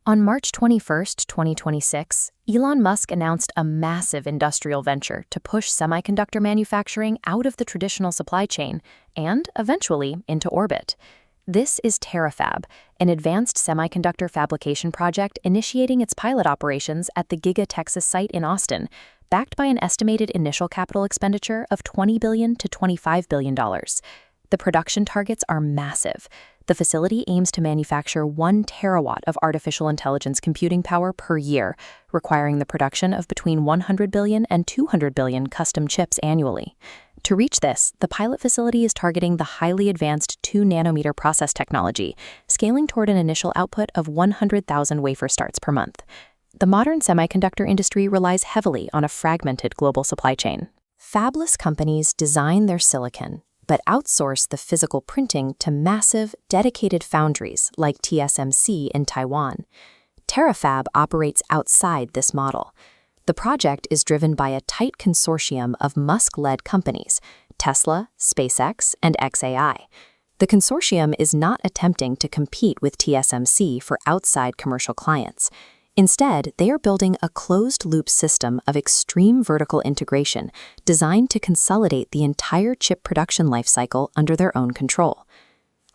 On March 21, 2026, Elon Musk announced a massive industrial venture to push semiconductor manufacturing out of the traditional supply chain and, eventually, into orbit. This is Terafab, an advanced semiconductor fabrication project initiating its pilot operations at the Giga Texas site in Austin, backed by an estimated initial capital expenditure of $20 billion to $25 billion. The production targets are massive. The facility aims to manufacture 1 terawatt of artificial intelligence computing power per year, requiring the production of between 100 billion and 200 billion custom chips annually. To reach this, the pilot facility is targeting the highly advanced 2-nanometer process technology, scaling toward an initial output of 100,000 wafer starts per month. The modern semiconductor industry relies heavily on a fragmented global supply chain. Fabless companies design their silicon, but outsource the physical printing to massive, dedicated foundries like TSMC in Taiwan. Terafab operates outside this model. The project is driven by a tight consortium of Musk-led companies, Tesla, SpaceX, and xAI. The consortium is not attempting to compete with TSMC for outside commercial clients. Instead, they are building a closed-loop system of extreme vertical integration designed to consolidate the entire chip production lifecycle under their own control.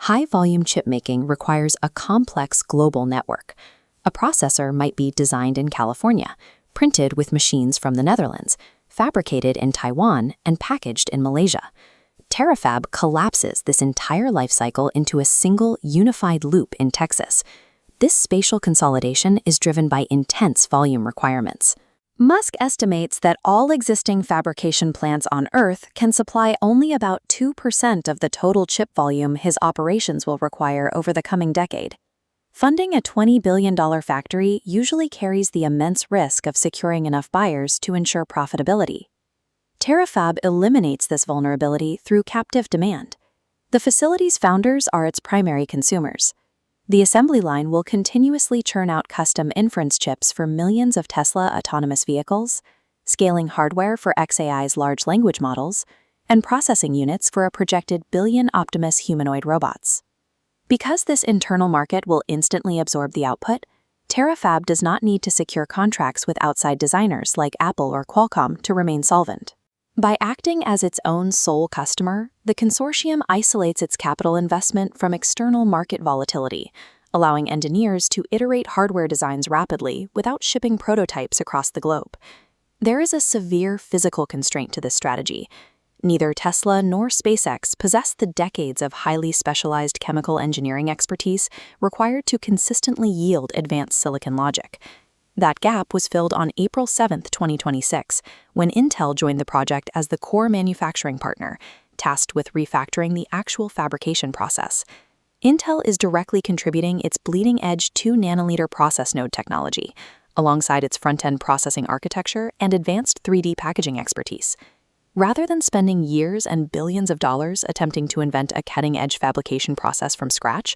High-volume chipmaking requires a complex global network. A processor might be designed in California, printed with machines from the Netherlands, fabricated in Taiwan, and packaged in Malaysia. Terafab collapses this entire lifecycle into a single, unified loop in Texas. This spatial consolidation is driven by intense volume requirements. Musk estimates that all existing fabrication plants on Earth can supply only about 2% of the total chip volume his operations will require over the coming decade. Funding a $20 billion factory usually carries the immense risk of securing enough buyers to ensure profitability. Terafab eliminates this vulnerability through captive demand. The facility's founders are its primary consumers. The assembly line will continuously churn out custom inference chips for millions of Tesla autonomous vehicles, scaling hardware for xAI's large language models, and processing units for a projected billion Optimus humanoid robots. Because this internal market will instantly absorb the output, Terafab does not need to secure contracts with outside designers like Apple or Qualcomm to remain solvent. By acting as its own sole customer, the consortium isolates its capital investment from external market volatility, allowing engineers to iterate hardware designs rapidly without shipping prototypes across the globe. There is a severe physical constraint to this strategy. Neither Tesla nor SpaceX possess the decades of highly specialized chemical engineering expertise required to consistently yield advanced silicon logic. That gap was filled on April 7, 2026, when Intel joined the project as the core manufacturing partner, tasked with refactoring the actual fabrication process. Intel is directly contributing its bleeding-edge 2-nanometer process node technology, alongside its front-end processing architecture and advanced 3D packaging expertise. Rather than spending years and billions of dollars attempting to invent a cutting-edge fabrication process from scratch,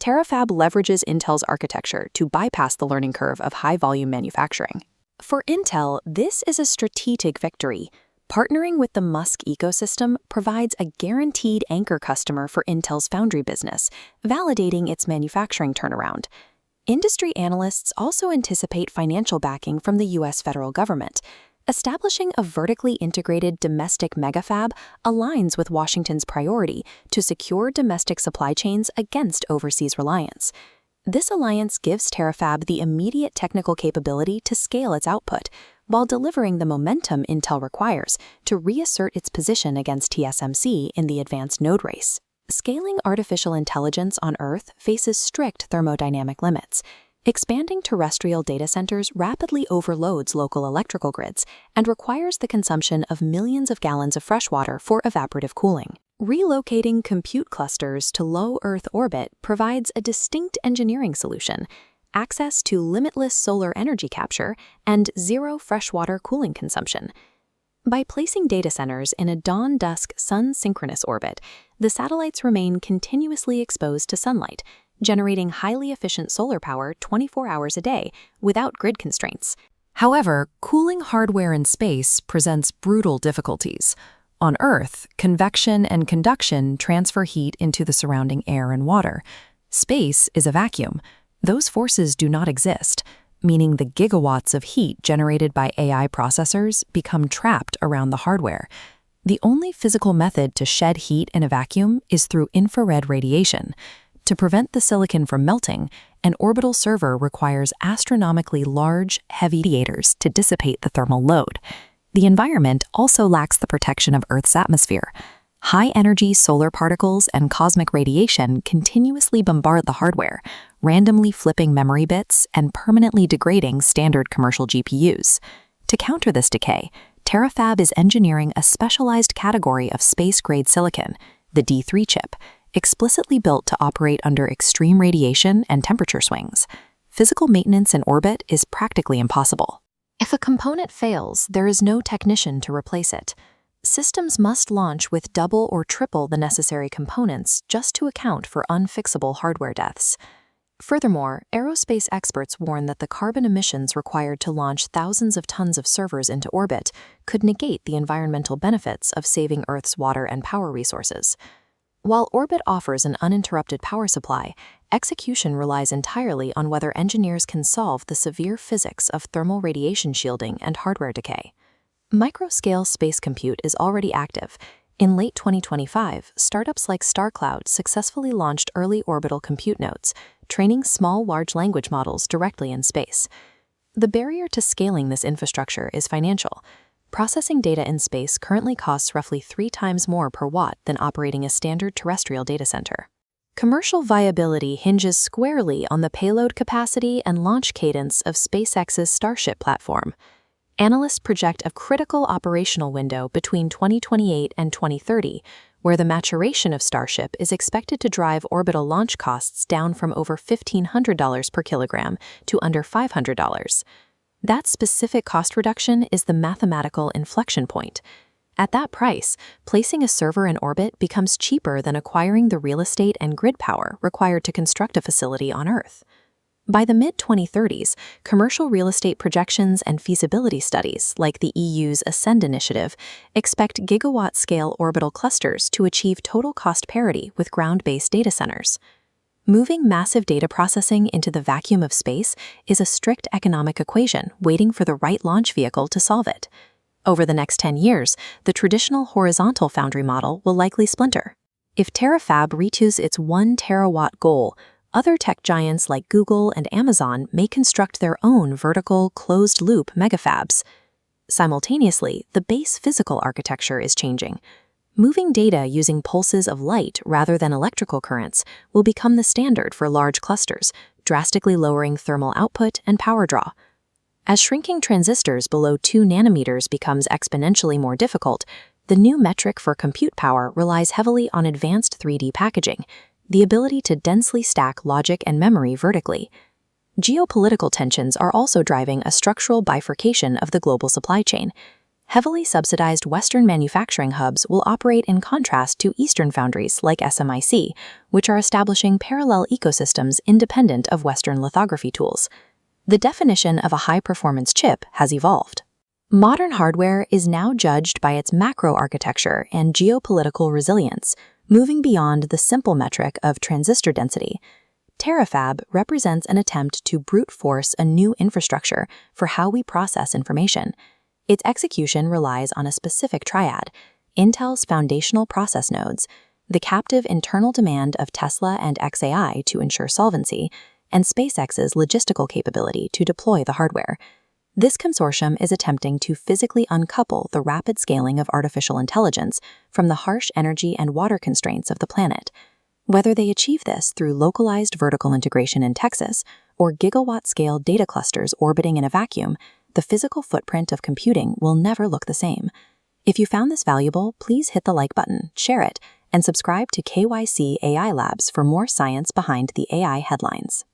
Terafab leverages Intel's architecture to bypass the learning curve of high-volume manufacturing. For Intel, this is a strategic victory. Partnering with the Musk ecosystem provides a guaranteed anchor customer for Intel's foundry business, validating its manufacturing turnaround. Industry analysts also anticipate financial backing from the U.S. federal government. Establishing a vertically integrated domestic megafab aligns with Washington's priority to secure domestic supply chains against overseas reliance. This alliance gives Terafab the immediate technical capability to scale its output, while delivering the momentum Intel requires to reassert its position against TSMC in the advanced node race. Scaling artificial intelligence on Earth faces strict thermodynamic limits. Expanding terrestrial data centers rapidly overloads local electrical grids and requires the consumption of millions of gallons of fresh water for evaporative cooling. Relocating compute clusters to low Earth orbit provides a distinct engineering solution: access to limitless solar energy capture and zero freshwater cooling consumption. By placing data centers in a dawn-dusk sun-synchronous orbit, the satellites remain continuously exposed to sunlight, generating highly efficient solar power 24 hours a day without grid constraints. However, cooling hardware in space presents brutal difficulties. On Earth, convection and conduction transfer heat into the surrounding air and water. Space is a vacuum. Those forces do not exist, meaning the gigawatts of heat generated by AI processors become trapped around the hardware. The only physical method to shed heat in a vacuum is through infrared radiation. To prevent the silicon from melting, an orbital server requires astronomically large, heavy radiators to dissipate the thermal load. The environment also lacks the protection of Earth's atmosphere. High-energy solar particles and cosmic radiation continuously bombard the hardware, randomly flipping memory bits and permanently degrading standard commercial GPUs. To counter this decay, Terafab is engineering a specialized category of space-grade silicon, the D3 chip, explicitly built to operate under extreme radiation and temperature swings. Physical maintenance in orbit is practically impossible. If a component fails, there is no technician to replace it. Systems must launch with double or triple the necessary components just to account for unfixable hardware deaths. Furthermore, aerospace experts warn that the carbon emissions required to launch thousands of tons of servers into orbit could negate the environmental benefits of saving Earth's water and power resources. While orbit offers an uninterrupted power supply, execution relies entirely on whether engineers can solve the severe physics of thermal radiation shielding and hardware decay. Microscale space compute is already active. In late 2025, startups like StarCloud successfully launched early orbital compute nodes, training small large language models directly in space. The barrier to scaling this infrastructure is financial. Processing data in space currently costs roughly 3 times more per watt than operating a standard terrestrial data center. Commercial viability hinges squarely on the payload capacity and launch cadence of SpaceX's Starship platform. Analysts project a critical operational window between 2028 and 2030, where the maturation of Starship is expected to drive orbital launch costs down from over $1,500 per kilogram to under $500. That specific cost reduction is the mathematical inflection point. At that price, placing a server in orbit becomes cheaper than acquiring the real estate and grid power required to construct a facility on Earth. By the mid-2030s, commercial real estate projections and feasibility studies, like the EU's Ascend initiative, expect gigawatt-scale orbital clusters to achieve total cost parity with ground-based data centers. Moving massive data processing into the vacuum of space is a strict economic equation waiting for the right launch vehicle to solve it. Over the next 10 years, the traditional horizontal foundry model will likely splinter. If Terafab reaches its 1 terawatt goal, other tech giants like Google and Amazon may construct their own vertical, closed-loop megafabs. Simultaneously, the base physical architecture is changing. Moving data using pulses of light rather than electrical currents will become the standard for large clusters, drastically lowering thermal output and power draw. As shrinking transistors below 2 nanometers becomes exponentially more difficult, the new metric for compute power relies heavily on advanced 3D packaging, the ability to densely stack logic and memory vertically. Geopolitical tensions are also driving a structural bifurcation of the global supply chain. Heavily subsidized Western manufacturing hubs will operate in contrast to Eastern foundries like SMIC, which are establishing parallel ecosystems independent of Western lithography tools. The definition of a high-performance chip has evolved. Modern hardware is now judged by its macro architecture and geopolitical resilience, moving beyond the simple metric of transistor density. Terafab represents an attempt to brute force a new infrastructure for how we process information. Its execution relies on a specific triad: Intel's foundational process nodes, the captive internal demand of Tesla and xAI to ensure solvency, and SpaceX's logistical capability to deploy the hardware. This consortium is attempting to physically uncouple the rapid scaling of artificial intelligence from the harsh energy and water constraints of the planet. Whether they achieve this through localized vertical integration in Texas or gigawatt-scale data clusters orbiting in a vacuum, the physical footprint of computing will never look the same. If you found this valuable, please hit the like button, share it, and subscribe to KYC AI Labs for more science behind the AI headlines.